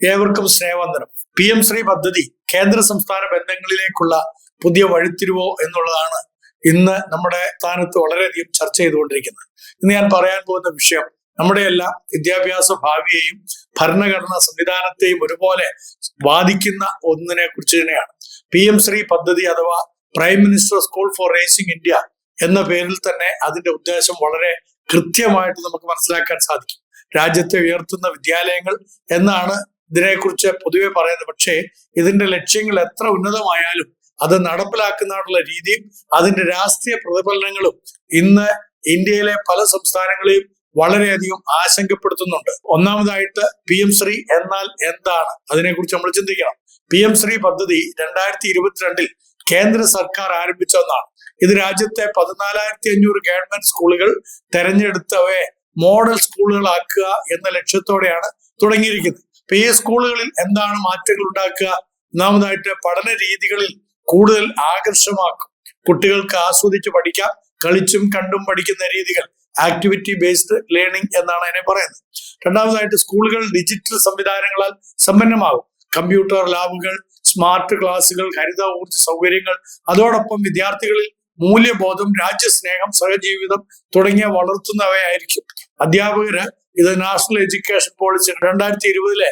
ഏവർക്കും സ്നേഹവന്ദനം. PM ശ്രീ പദ്ധതി കേന്ദ്ര സംസ്ഥാന ബന്ധങ്ങളിലേക്കുള്ള പുതിയ വഴിത്തിരിവോ എന്നുള്ളതാണ് ഇന്ന് നമ്മുടെ സ്ഥാനത്ത് വളരെയധികം ചർച്ച ചെയ്തുകൊണ്ടിരിക്കുന്നത്. ഇന്ന് ഞാൻ പറയാൻ പോകുന്ന വിഷയം നമ്മുടെ എല്ലാ വിദ്യാഭ്യാസ ഭാവിയെയും ഭരണഘടനാ സംവിധാനത്തെയും ഒരുപോലെ ബാധിക്കുന്ന ഒന്നിനെ കുറിച്ച് തന്നെയാണ്. PM ശ്രീ പദ്ധതി അഥവാ prime minister school for rising India എന്ന പേരിൽ തന്നെ അതിന്റെ ഉദ്ദേശം വളരെ കൃത്യമായിട്ട് നമുക്ക് മനസ്സിലാക്കാൻ സാധിക്കും. രാജ്യത്തെ ഉയർത്തുന്ന വിദ്യാലയങ്ങൾ എന്നാണ് ഇതിനെക്കുറിച്ച് പൊതുവെ പറയുന്നത്. പക്ഷേ ഇതിന്റെ ലക്ഷ്യങ്ങൾ എത്ര ഉന്നതമായാലും അത് നടപ്പിലാക്കുന്നതിനുള്ള രീതിയും അതിന്റെ രാഷ്ട്രീയ പ്രതിഫലനങ്ങളും ഇന്ന് ഇന്ത്യയിലെ പല സംസ്ഥാനങ്ങളെയും വളരെയധികം ആശങ്കപ്പെടുത്തുന്നുണ്ട്. ഒന്നാമതായിട്ട് PM ശ്രീ എന്നാൽ എന്താണ്, അതിനെക്കുറിച്ച് നമ്മൾ ചിന്തിക്കണം. PM ശ്രീ പദ്ധതി 2022 കേന്ദ്ര സർക്കാർ ആരംഭിച്ച ഒന്നാണ്. ഇത് രാജ്യത്തെ 14,500 ഗവൺമെന്റ് സ്കൂളുകൾ തെരഞ്ഞെടുത്തവയെ മോഡൽ സ്കൂളുകളാക്കുക എന്ന ലക്ഷ്യത്തോടെയാണ് തുടങ്ങിയിരിക്കുന്നത്. ഈ സ്കൂളുകളിൽ എന്താണ് മാറ്റങ്ങൾ ഉണ്ടാക്കുക? ഒന്നാമതായിട്ട് പഠന രീതികളിൽ കൂടുതൽ ആകർഷമാക്കും. കുട്ടികൾക്ക് ആസ്വദിച്ച് പഠിക്കാം. കളിച്ചും കണ്ടും പഠിക്കുന്ന രീതികൾ, ആക്ടിവിറ്റി ബേസ്ഡ് ലേണിംഗ് എന്നാണ് അതിനെ പറയുന്നത്. രണ്ടാമതായിട്ട് സ്കൂളുകൾ ഡിജിറ്റൽ സംവിധാനങ്ങളാൽ സമ്പന്നമാകും. കമ്പ്യൂട്ടർ ലാബുകൾ, സ്മാർട്ട് ക്ലാസുകൾ, ഹരിത ഊർജ്ജ സൗകര്യങ്ങൾ, അതോടൊപ്പം വിദ്യാർത്ഥികളിൽ മൂല്യബോധം, രാജ്യസ്നേഹം, സഹജീവിതം തുടങ്ങിയ വളർത്തുന്നവയായിരിക്കും. അധ്യാപകര് ഇത് നാഷണൽ എഡ്യൂക്കേഷൻ പോളിസി 2020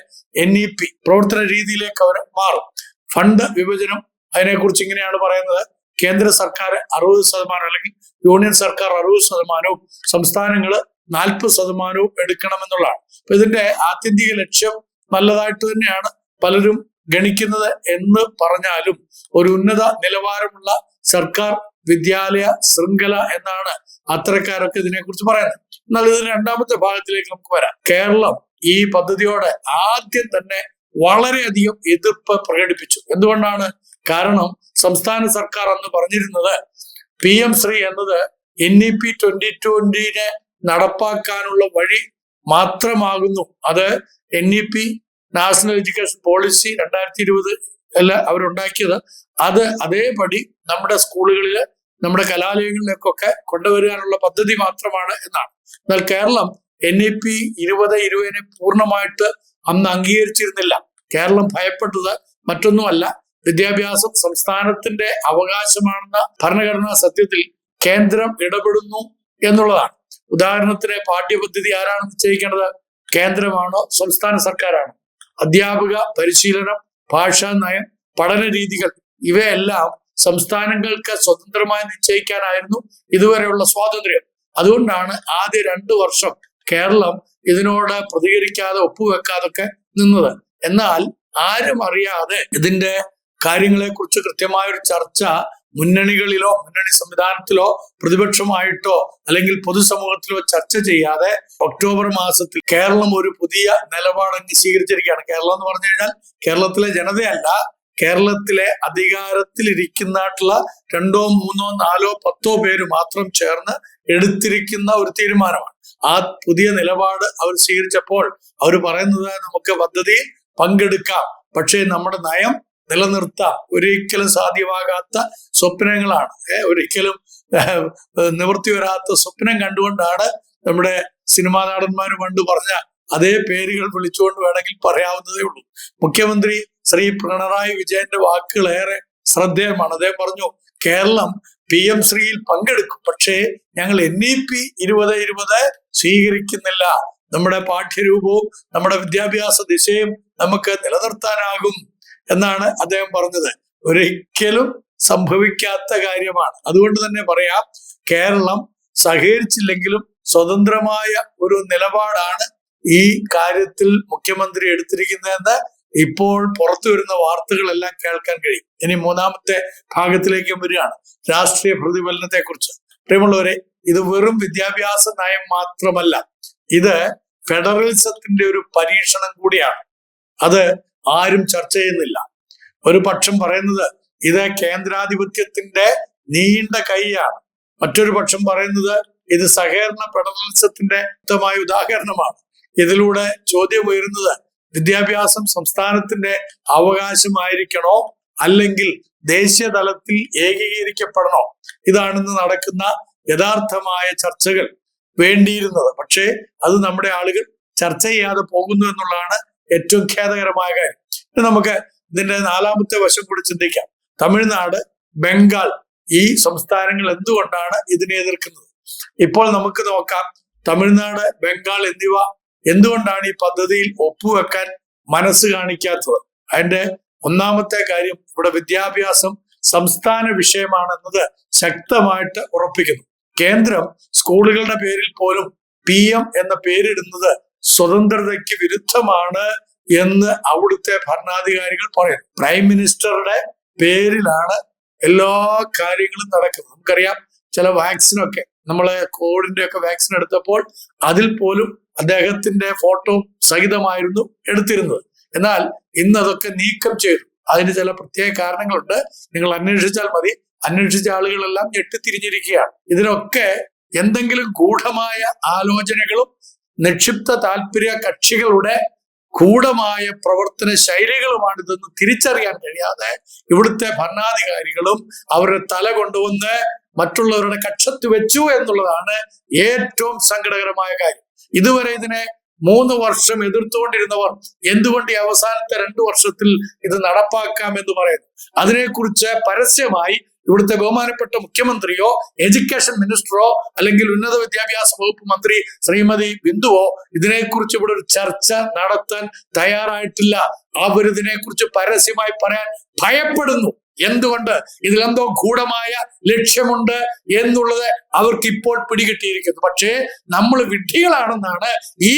NEP പ്രവർത്തന രീതിയിലേക്ക് അവർ മാറും. ഫണ്ട് വിഭജനം അതിനെക്കുറിച്ച് ഇങ്ങനെയാണ് പറയുന്നത്. കേന്ദ്ര സർക്കാർ 60% അല്ലെങ്കിൽ യൂണിയൻ സർക്കാർ 60%, സംസ്ഥാനങ്ങൾ 40% എടുക്കണമെന്നുള്ളതാണ്. അപ്പൊ ഇതിന്റെ ആത്യന്തിക ലക്ഷ്യം നല്ലതായിട്ട് തന്നെയാണ് പലരും ഗണിക്കുന്നത് എന്ന് പറഞ്ഞാലും ഒരു ഉന്നത നിലവാരമുള്ള സർക്കാർ വിദ്യാലയ ശൃംഖല എന്നാണ് അത്തരക്കാരൊക്കെ ഇതിനെക്കുറിച്ച് പറയുന്നത്. എന്നാൽ ഇത് രണ്ടാമത്തെ ഭാഗത്തിലേക്ക് നമുക്ക് വരാം. കേരളം ഈ പദ്ധതിയോടെ ആദ്യം തന്നെ വളരെയധികം എതിർപ്പ് പ്രകടിപ്പിച്ചു. എന്തുകൊണ്ടാണ്? കാരണം സംസ്ഥാന സർക്കാർ അന്ന് പറഞ്ഞിരുന്നത് PM ശ്രീ എന്നത് NEP 2020 നടപ്പാക്കാനുള്ള വഴി മാത്രമാകുന്നു. അത് NEP നാഷണൽ എഡ്യൂക്കേഷൻ പോളിസി 2020 അല്ല അവരുണ്ടാക്കിയത്. അത് അതേപടി നമ്മുടെ സ്കൂളുകളില്, നമ്മുടെ കലാലയങ്ങളിലേക്കൊക്കെ കൊണ്ടുവരാനുള്ള പദ്ധതി മാത്രമാണ് എന്നാണ്. എന്നാൽ കേരളം NEP 2020 പൂർണ്ണമായിട്ട് അന്ന് അംഗീകരിച്ചിരുന്നില്ല. കേരളം ഭയപ്പെട്ടത് മറ്റൊന്നുമല്ല, വിദ്യാഭ്യാസം സംസ്ഥാനത്തിന്റെ അവകാശമാണെന്ന ഭരണഘടനാ സത്യത്തിൽ കേന്ദ്രം ഇടപെടുന്നു എന്നുള്ളതാണ്. ഉദാഹരണത്തിന് പാഠ്യപദ്ധതി ആരാണ് നിശ്ചയിക്കേണ്ടത്? കേന്ദ്രമാണോ സംസ്ഥാന സർക്കാരാണോ? അധ്യാപക പരിശീലനം, ഭാഷാ നയം, പഠന രീതികൾ ഇവയെല്ലാം സംസ്ഥാനങ്ങൾക്ക് സ്വതന്ത്രമായി നിശ്ചയിക്കാനായിരുന്നു ഇതുവരെയുള്ള സ്വാതന്ത്ര്യം. അതുകൊണ്ടാണ് ആദ്യ 2 വർഷം കേരളം ഇതിനോട് പ്രതികരിക്കാതെ ഒപ്പുവെക്കാതൊക്കെ നിന്നത്. എന്നാൽ ആരും അറിയാതെ ഇതിന്റെ കാര്യങ്ങളെ കുറിച്ച് കൃത്യമായൊരു ചർച്ച മുന്നണികളിലോ മുന്നണി സംവിധാനത്തിലോ പ്രതിപക്ഷമായിട്ടോ അല്ലെങ്കിൽ പൊതുസമൂഹത്തിലോ ചർച്ച ചെയ്യാതെ ഒക്ടോബർ മാസത്തിൽ കേരളം ഒരു പുതിയ നിലപാടങ്ങ് സ്വീകരിച്ചിരിക്കുകയാണ്. കേരളം എന്ന് പറഞ്ഞു കഴിഞ്ഞാൽ കേരളത്തിലെ ജനതയല്ല, കേരളത്തിലെ അധികാരത്തിലിരിക്കുന്നായിട്ടുള്ള 2, 3, 4, 10 പേര് മാത്രം ചേർന്ന് എടുത്തിരിക്കുന്ന ഒരു തീരുമാനമാണ്. ആ പുതിയ നിലപാട് അവർ സ്വീകരിച്ചപ്പോൾ അവർ പറയുന്നത് നമുക്ക് പദ്ധതിയിൽ പങ്കെടുക്കാം, പക്ഷേ നമ്മുടെ നയം നിലനിർത്താം. ഒരിക്കലും സാധ്യമാകാത്ത സ്വപ്നങ്ങളാണ്, ഒരിക്കലും നിവൃത്തി വരാത്ത സ്വപ്നം കണ്ടുകൊണ്ടാണ് നമ്മുടെ സിനിമാ നടന്മാർ പണ്ട് പറഞ്ഞ അതേ പേരുകൾ വിളിച്ചുകൊണ്ട് വേണമെങ്കിൽ പറയാവുന്നതേ ഉള്ളൂ. മുഖ്യമന്ത്രി ശ്രീ പിണറായി വിജയന്റെ വാക്കുകൾ ഏറെ ശ്രദ്ധേയമാണ്. അദ്ദേഹം പറഞ്ഞു, കേരളം PM ശ്രീയിൽ പങ്കെടുക്കും, പക്ഷേ ഞങ്ങൾ NEP 2020 സ്വീകരിക്കുന്നില്ല. നമ്മുടെ പാഠ്യരൂപവും നമ്മുടെ വിദ്യാഭ്യാസ ദിശയും നമുക്ക് നിലനിർത്താനാകും എന്നാണ് അദ്ദേഹം പറഞ്ഞത്. ഒരിക്കലും സംഭവിക്കാത്ത കാര്യമാണ്. അതുകൊണ്ട് തന്നെ പറയാം, കേരളം സഹകരിച്ചില്ലെങ്കിലും സ്വതന്ത്രമായ ഒരു നിലപാടാണ് ഈ കാര്യത്തിൽ മുഖ്യമന്ത്രി എടുത്തിരിക്കുന്നതെന്ന് ഇപ്പോൾ പുറത്തു വരുന്ന വാർത്തകളെല്ലാം കേൾക്കാൻ കഴിയും. ഇനി മൂന്നാമത്തെ ഭാഗത്തിലേക്ക് വരികയാണ്, രാഷ്ട്രീയ പ്രതിഫലനത്തെ കുറിച്ച്. പ്രിയമുള്ളവരെ, ഇത് വെറും വിദ്യാഭ്യാസ നയം മാത്രമല്ല, ഇത് ഫെഡറലിസത്തിന്റെ ഒരു പരീക്ഷണം കൂടിയാണ്. അത് ആരും ചർച്ച ചെയ്യുന്നില്ല. ഒരു പക്ഷം പറയുന്നത് ഇത് കേന്ദ്രാധിപത്യത്തിന്റെ നീണ്ട കൈയാണ്. മറ്റൊരു പക്ഷം പറയുന്നത് ഇത് സഹകരണ ഫെഡറലിസത്തിന്റെ വ്യക്തമായ ഉദാഹരണമാണ്. ഇതിലൂടെ ചോദ്യം ഉയരുന്നത് വിദ്യാഭ്യാസം സംസ്ഥാനത്തിന്റെ അവകാശമായിരിക്കണോ അല്ലെങ്കിൽ ദേശീയ തലത്തിൽ ഏകീകരിക്കപ്പെടണോ? ഇതാണെന്ന് നടക്കുന്ന യഥാർത്ഥമായ ചർച്ചകൾ വേണ്ടിയിരുന്നത്. പക്ഷേ അത് നമ്മുടെ ആളുകൾ ചർച്ച ചെയ്യാതെ പോകുന്നു എന്നുള്ളതാണ് ഏറ്റവും ഖേദകരമായ കാര്യം. നമുക്ക് ഇതിന്റെ നാലാമത്തെ വശം കൂടി ചിന്തിക്കാം. തമിഴ്നാട്, ബംഗാൾ ഈ സംസ്ഥാനങ്ങൾ എന്തുകൊണ്ടാണ് ഇതിനെ എതിർക്കുന്നത്? ഇപ്പോൾ നമുക്ക് നോക്കാം, തമിഴ്നാട്, ബംഗാൾ എന്നിവ എന്തുകൊണ്ടാണ് ഈ പദ്ധതിയിൽ ഒപ്പുവെക്കാൻ മനസ്സ് കാണിക്കാത്തത്? അതിന്റെ ഒന്നാമത്തെ കാര്യം, ഇവിടെ വിദ്യാഭ്യാസം സംസ്ഥാന വിഷയമാണെന്നത് ശക്തമായിട്ട് ഉറപ്പിക്കുന്നു. കേന്ദ്രം സ്കൂളുകളുടെ പേരിൽ പോലും PM എന്ന പേരിടുന്നത് സ്വതന്ത്രതയ്ക്ക് വിരുദ്ധമാണ് എന്ന് അവിടുത്തെ ഭരണാധികാരികൾ പറയുന്നു. പ്രൈം മിനിസ്റ്ററുടെ പേരിലാണ് എല്ലാ കാര്യങ്ങളും നടക്കുന്നത്. നമുക്കറിയാം, ചില വാക്സിനൊക്കെ നമ്മളെ കോവിഡിന്റെ ഒക്കെ വാക്സിൻ എടുത്തപ്പോൾ അതിൽ പോലും അദ്ദേഹത്തിന്റെ ഫോട്ടോ സഹിതമായിരുന്നു എടുത്തിരുന്നത്. എന്നാൽ ഇന്ന് അതൊക്കെ നീക്കം ചെയ്തു. അതിന് ചില പ്രത്യേക കാരണങ്ങളുണ്ട്. നിങ്ങൾ അന്വേഷിച്ചാൽ മതി. അന്വേഷിച്ച ആളുകളെല്ലാം ഞെട്ടിത്തിരിഞ്ഞിരിക്കുകയാണ്. ഇതിനൊക്കെ എന്തെങ്കിലും ഗൂഢമായ ആലോചനകളും നിക്ഷിപ്ത താല്പര്യ കക്ഷികളുടെ ഗൂഢമായ പ്രവർത്തന ശൈലികളുമാണിതെന്ന് തിരിച്ചറിയാൻ കഴിയാതെ ഇവിടുത്തെ ഭരണാധികാരികളും അവരുടെ തല കൊണ്ടുവന്ന് മറ്റുള്ളവരുടെ കക്ഷത്ത് വെച്ചു എന്നുള്ളതാണ് ഏറ്റവും സങ്കടകരമായ കാര്യം. ഇതുവരെ ഇതിനെ 3 വർഷം എതിർത്തുകൊണ്ടിരുന്നവർ എന്തുകൊണ്ട് ഈ അവസാനത്തെ 2 വർഷത്തിൽ ഇത് നടപ്പാക്കാം എന്ന് പറയുന്നു? അതിനെക്കുറിച്ച് പരസ്യമായി ഇവിടുത്തെ ബഹുമാനപ്പെട്ട മുഖ്യമന്ത്രിയോ എഡ്യൂക്കേഷൻ മിനിസ്റ്ററോ അല്ലെങ്കിൽ ഉന്നത വിദ്യാഭ്യാസ വകുപ്പ് മന്ത്രി ശ്രീമതി ബിന്ദുവോ ഇതിനെക്കുറിച്ച് ഇവിടെ ഒരു ചർച്ച നടത്താൻ തയ്യാറായിട്ടില്ല. അവരിതിനെക്കുറിച്ച് പരസ്യമായി പറയാൻ ഭയപ്പെടുന്നു. എന്തുകൊണ്ട്? ഇതിലെന്തോ ഗൂഢമായ ലക്ഷ്യമുണ്ട് എന്നുള്ളത് അവർക്ക് ഇപ്പോൾ പിടികിട്ടിയിരിക്കുന്നു. പക്ഷേ നമ്മൾ വിഡ്ഢികളാണെന്നാണ് ഈ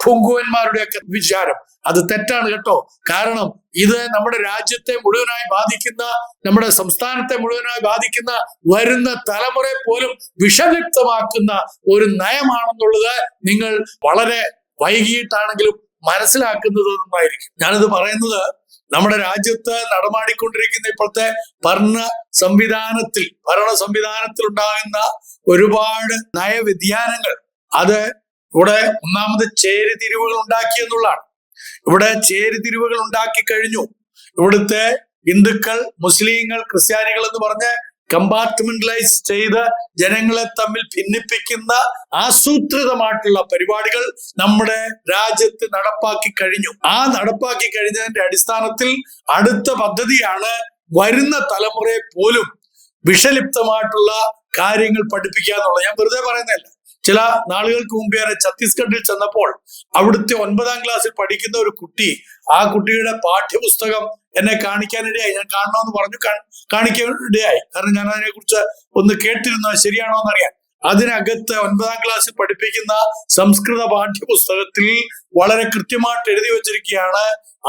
ഭുങ്കുവന്മാരുടെയൊക്കെ വിചാരം. അത് തെറ്റാണ് കേട്ടോ. കാരണം ഇത് നമ്മുടെ രാജ്യത്തെ മുഴുവനായി ബാധിക്കുന്ന, നമ്മുടെ സംസ്ഥാനത്തെ മുഴുവനായി ബാധിക്കുന്ന, വരുന്ന തലമുറയെ പോലും വിഷലിപ്തമാക്കുന്ന ഒരു നയമാണെന്നുള്ളത് നിങ്ങൾ വളരെ വൈകിട്ടാണെങ്കിലും മനസ്സിലാക്കുന്നത് നന്നായിരിക്കും. ഞാനിത് പറയുന്നത് നമ്മുടെ രാജ്യത്ത് നടമാടിക്കൊണ്ടിരിക്കുന്ന ഇപ്പോഴത്തെ ഭരണ സംവിധാനത്തിൽ ഉണ്ടാകുന്ന ഒരുപാട് നയവ്യതിയാനങ്ങൾ, അത് ഇവിടെ ഒന്നാമത് ചേരിതിരിവുകൾ ഉണ്ടാക്കി എന്നുള്ളതാണ്. ഇവിടെ ചേരിതിരിവുകൾ ഉണ്ടാക്കി കഴിഞ്ഞു. ഇവിടുത്തെ ഹിന്ദുക്കൾ, മുസ്ലിങ്ങൾ, ക്രിസ്ത്യാനികൾ എന്ന് പറഞ്ഞ് കമ്പാർട്ട്മെന്റലൈസ് ചെയ്ത് ജനങ്ങളെ തമ്മിൽ ഭിന്നിപ്പിക്കുന്ന ആസൂത്രിതമായിട്ടുള്ള പരിപാടികൾ നമ്മുടെ രാജ്യത്ത് നടപ്പാക്കി കഴിഞ്ഞു. ആ നടപ്പാക്കി കഴിഞ്ഞതിന്റെ അടിസ്ഥാനത്തിൽ അടുത്ത പദ്ധതിയാണ് വരുന്ന തലമുറയെ പോലും വിഷലിപ്തമായിട്ടുള്ള കാര്യങ്ങൾ പഠിപ്പിക്കുക എന്നുള്ളത്. ഞാൻ വെറുതെ പറയുന്നതല്ല. ചില നാളുകൾക്ക് മുമ്പ് ഞാൻ ഛത്തീസ്ഗഡിൽ ചെന്നപ്പോൾ അവിടുത്തെ 9ാം ക്ലാസ്സിൽ പഠിക്കുന്ന ഒരു കുട്ടി, ആ കുട്ടിയുടെ പാഠ്യപുസ്തകം എന്നെ കാണിക്കാനിടയായി. ഞാൻ കാണണമെന്ന് പറഞ്ഞു, കാണിക്കാനിടയായി. കാരണം ഞാൻ അതിനെ കുറിച്ച് ഒന്ന് കേട്ടിരുന്നത് ശരിയാണോ എന്നറിയാൻ. അതിനകത്ത് 9ാം ക്ലാസ്സിൽ പഠിപ്പിക്കുന്ന സംസ്കൃത പാഠ്യപുസ്തകത്തിൽ വളരെ കൃത്യമായിട്ട് എഴുതി വെച്ചിരിക്കുകയാണ്,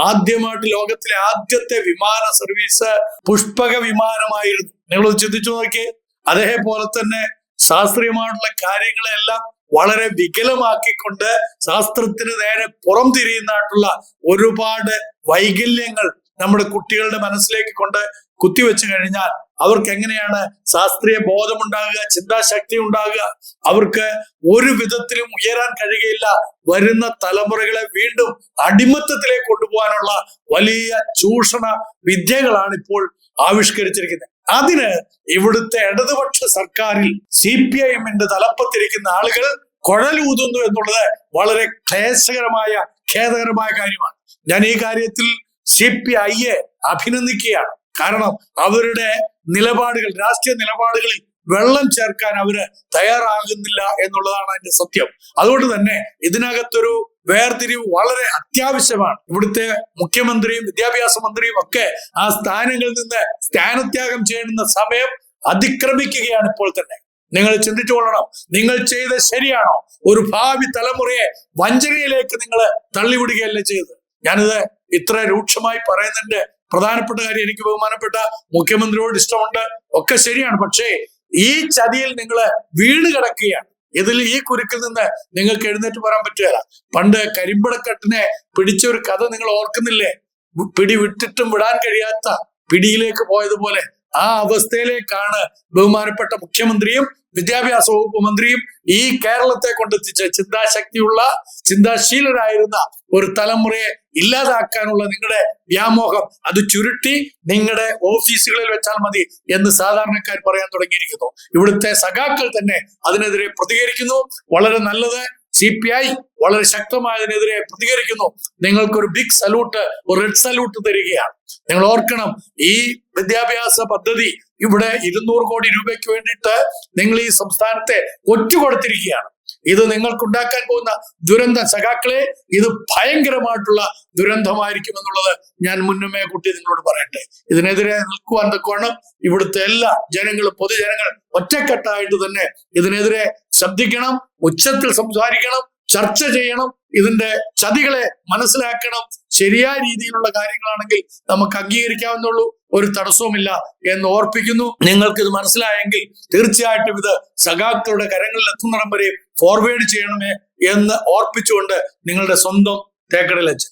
ആദ്യമായിട്ട് ലോകത്തിലെ ആദ്യത്തെ വിമാന സർവീസ് പുഷ്പക വിമാനമായിരുന്നു. നിങ്ങൾ ചിന്തിച്ചു നോക്കിയേ. അതേപോലെ തന്നെ ശാസ്ത്രീയമായിട്ടുള്ള കാര്യങ്ങളെല്ലാം വളരെ വികലമാക്കിക്കൊണ്ട് ശാസ്ത്രത്തിന് നേരെ പുറം തിരിയുന്നതായിട്ടുള്ള ഒരുപാട് വൈകല്യങ്ങൾ നമ്മുടെ കുട്ടികളുടെ മനസ്സിലേക്ക് കൊണ്ട് കുത്തിവെച്ചു കഴിഞ്ഞാൽ അവർക്ക് എങ്ങനെയാണ് ശാസ്ത്രീയ ബോധമുണ്ടാകുക, ചിന്താശക്തി ഉണ്ടാകുക? അവർക്ക് ഒരു വിധത്തിലും ഉയരാൻ കഴിയുകയില്ല. വരുന്ന തലമുറകളെ വീണ്ടും അടിമത്തത്തിലേക്ക് കൊണ്ടുപോകാനുള്ള വലിയ ചൂഷണ വിദ്യകളാണ് ഇപ്പോൾ ആവിഷ്കരിച്ചിരിക്കുന്നത്. അതിന് ഇവിടുത്തെ ഇടതുപക്ഷ സർക്കാരിൽ CPIM-ന്റെ തലപ്പത്തിരിക്കുന്ന ആളുകൾ കുഴലൂതുന്നു എന്നുള്ളത് വളരെ ക്ലേശകരമായ, ഖേദകരമായ കാര്യമാണ്. ഞാൻ ഈ കാര്യത്തിൽ CPI-യെ അഭിനന്ദിക്കുകയാണ്. കാരണം അവരുടെ നിലപാടുകൾ, രാഷ്ട്രീയ നിലപാടുകളിൽ വെള്ളം ചേർക്കാൻ അവര് തയ്യാറാകുന്നില്ല എന്നുള്ളതാണ് അതിന്റെ സത്യം. അതുകൊണ്ട് തന്നെ ഇതിനകത്തൊരു വേർതിരിവ് വളരെ അത്യാവശ്യമാണ്. ഇവിടുത്തെ മുഖ്യമന്ത്രിയും വിദ്യാഭ്യാസ മന്ത്രിയും ഒക്കെ ആ സ്ഥാനങ്ങളിൽ നിന്ന് സ്ഥാനത്യാഗം ചെയ്യുന്ന സമയം അതിക്രമിക്കുകയാണ് ഇപ്പോൾ തന്നെ. നിങ്ങൾ ചിന്തിച്ചു കൊള്ളണം, നിങ്ങൾ ചെയ്ത് ശരിയാണോ? ഒരു ഭാവി തലമുറയെ വഞ്ചനയിലേക്ക് നിങ്ങൾ തള്ളിവിടുകയല്ലേ ചെയ്തത്? ഞാനിത് ഇത്ര രൂക്ഷമായി പറയുന്നതിന്റെ പ്രധാനപ്പെട്ട കാര്യം, എനിക്ക് ബഹുമാനപ്പെട്ട മുഖ്യമന്ത്രിയോട് ഇഷ്ടമുണ്ട്, ഒക്കെ ശരിയാണ്. പക്ഷേ ഈ ചതിയിൽ നിങ്ങൾ വീണ് കിടക്കുകയാണ്. ഈ കുരുക്കിൽ നിന്ന് നിങ്ങൾക്ക് എഴുന്നേറ്റ് പറയാൻ പറ്റുകയില്ല. പണ്ട് കരിമ്പടക്കട്ടിനെ പിടിച്ച ഒരു കഥ നിങ്ങൾ ഓർക്കുന്നില്ലേ? പിടി വിട്ടിട്ടും വിടാൻ കഴിയാത്ത പിടിയിലേക്ക് പോയതുപോലെ ആ അവസ്ഥയിലേക്കാണ് ബഹുമാനപ്പെട്ട മുഖ്യമന്ത്രിയും വിദ്യാഭ്യാസ വകുപ്പ് മന്ത്രിയും ഈ കേരളത്തെ കൊണ്ടെത്തിച്ച ചിന്താശക്തിയുള്ള, ചിന്താശീലരായിരുന്ന ഒരു തലമുറയെ ഇല്ലാതാക്കാനുള്ള നിങ്ങളുടെ വ്യാമോഹം അത് ചുരുട്ടി നിങ്ങളുടെ ഓഫീസുകളിൽ വെച്ചാൽ മതി എന്ന് സാധാരണക്കാർ പറയാൻ തുടങ്ങിയിരിക്കുന്നു. ഇവിടുത്തെ സഖാക്കൾ തന്നെ അതിനെതിരെ പ്രതികരിക്കുന്നു. വളരെ നല്ലത്. CPI വളരെ ശക്തമായതിനെതിരെ പ്രതികരിക്കുന്നു. നിങ്ങൾക്കൊരു ബിഗ് സല്യൂട്ട്, ഒരു റെഡ് സല്യൂട്ട് തരികയാണ്. നിങ്ങൾ ഓർക്കണം, ഈ വിദ്യാഭ്യാസ പദ്ധതി ഇവിടെ 200 കോടി രൂപയ്ക്ക് വേണ്ടിയിട്ട് നിങ്ങൾ ഈ സംസ്ഥാനത്തെ ഒറ്റുകൊടുത്തിരിക്കുകയാണ്. ഇത് നിങ്ങൾക്കുണ്ടാക്കാൻ പോകുന്ന ദുരന്തം, സഖാക്കളെ, ഇത് ഭയങ്കരമായിട്ടുള്ള ദുരന്തമായിരിക്കും എന്നുള്ളത് ഞാൻ മുന്നമേ കൂട്ടി നിങ്ങളോട് പറയട്ടെ. ഇതിനെതിരെ നിൽക്കുവാൻ തക്കവണ്ണം ഇവിടുത്തെ എല്ലാ ജനങ്ങളും, പൊതുജനങ്ങൾ ഒറ്റക്കെട്ടായിട്ട് തന്നെ ഇതിനെതിരെ ശബ്ദിക്കണം, ഉച്ചത്തിൽ സംസാരിക്കണം, ചർച്ച ചെയ്യണം, ഇതിന്റെ ചതികളെ മനസ്സിലാക്കണം. ശരിയായ രീതിയിലുള്ള കാര്യങ്ങളാണെങ്കിൽ നമുക്ക് അംഗീകരിക്കാവുന്നുള്ളൂ, ഒരു തടസ്സവുമില്ല എന്ന് ഓർപ്പിക്കുന്നു. നിങ്ങൾക്ക് ഇത് മനസ്സിലായെങ്കിൽ തീർച്ചയായിട്ടും ഇത് സഖാക്കളുടെ കരങ്ങളിൽ എത്തുന്നിടം വരെ ഫോർവേഡ് ചെയ്യണമേ എന്ന് ഓർപ്പിച്ചുകൊണ്ട് നിങ്ങളുടെ സ്വന്തം തേക്കടിലച്ചൻ.